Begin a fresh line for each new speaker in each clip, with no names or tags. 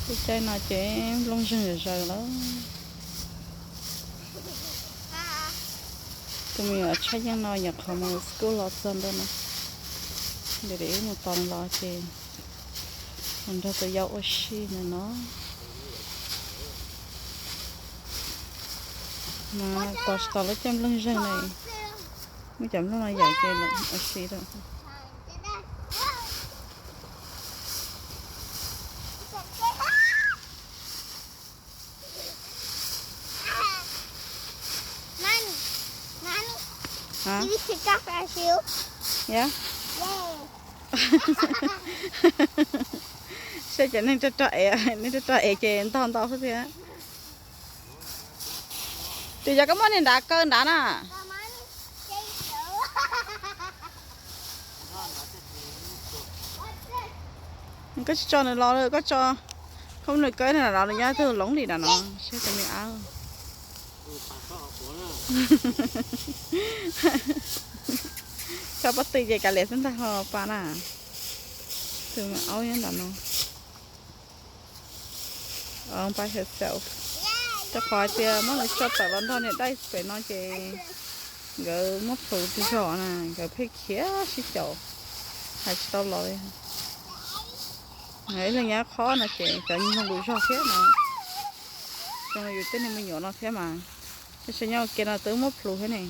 cái chơi nó chế lông rừng rồi đó tụi mình ở chơi những nó nhập họ một school lọt dân đó nè để một tuần lo chơi mình cho tụi dâu oxy này nó mà tao lấy chăm lông rừng này mới chấm lúc này giải chơi là oxy đó hả? Dạ. Sao trở nên cho trọi chơi to to thế á? Thì giờ có món này đã cơn đã nè. Có cho nó lo rồi, có cho không được cái này là nó nhá thôi lỏng đi là nó sẽ cho mình ăn. Sao bắt tì vậy cả lẽ chúng ta họ pa à thường mà áo như là nó by herself cho khỏi tiền mất là cho tao lần thôi này đây phải nói chơi gỡ mất phụ thì rõ nè gỡ phải khía xí chậu hay tao lôi ấy là nhá khó là chơi tại nhưng không đủ cho khía mà cho nên tên này mình nhỏ nó khía mà cái xe nhau kia là tới mất phụ thế này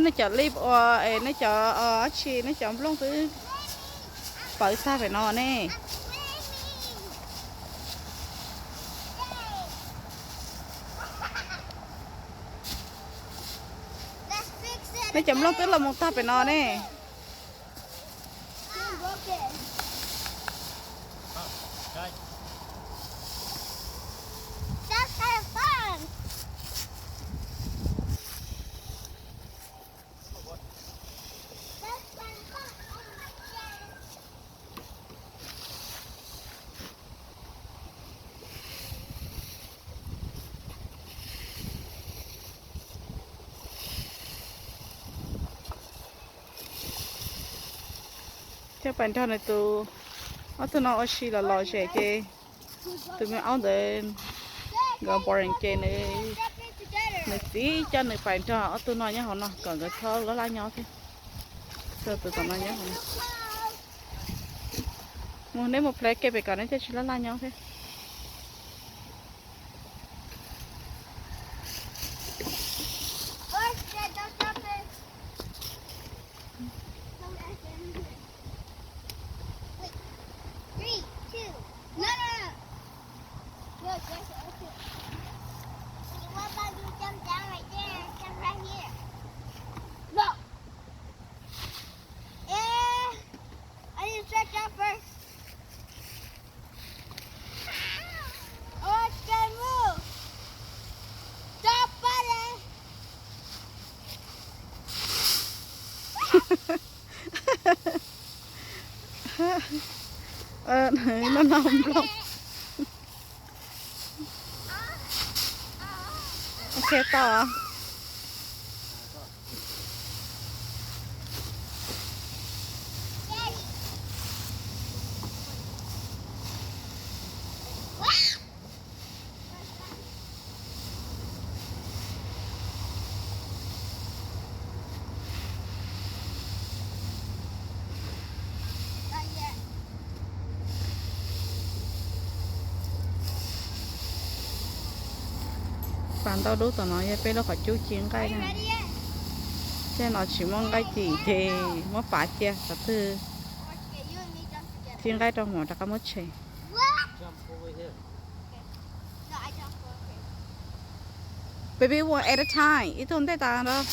nó chở lip nó chở chi nó chở luôn cứ bởi sao phải nò nè nó chậm luôn tức là một ta phải nò nè theo bản thân này tụi nó ở xí là lo chơi chơi tụi mình áo để gặp bọn chơi này này tí cho này phải cho tụi nó nhá họ nó còn cái thơ nó la nhau thế cho tụi nó nhá họ muốn nếu một plek về cả nó chỉ là la nhau thế nó nằm luôn ok to bạn tao đốt tao nói bây giờ phải chú chiến cái này chứ nó chỉ mong cái gì thì mất phải chia thật sự Tiếng gai trong mỏ ta có một chè. Baby, one at a time. Itu nanti tak ada.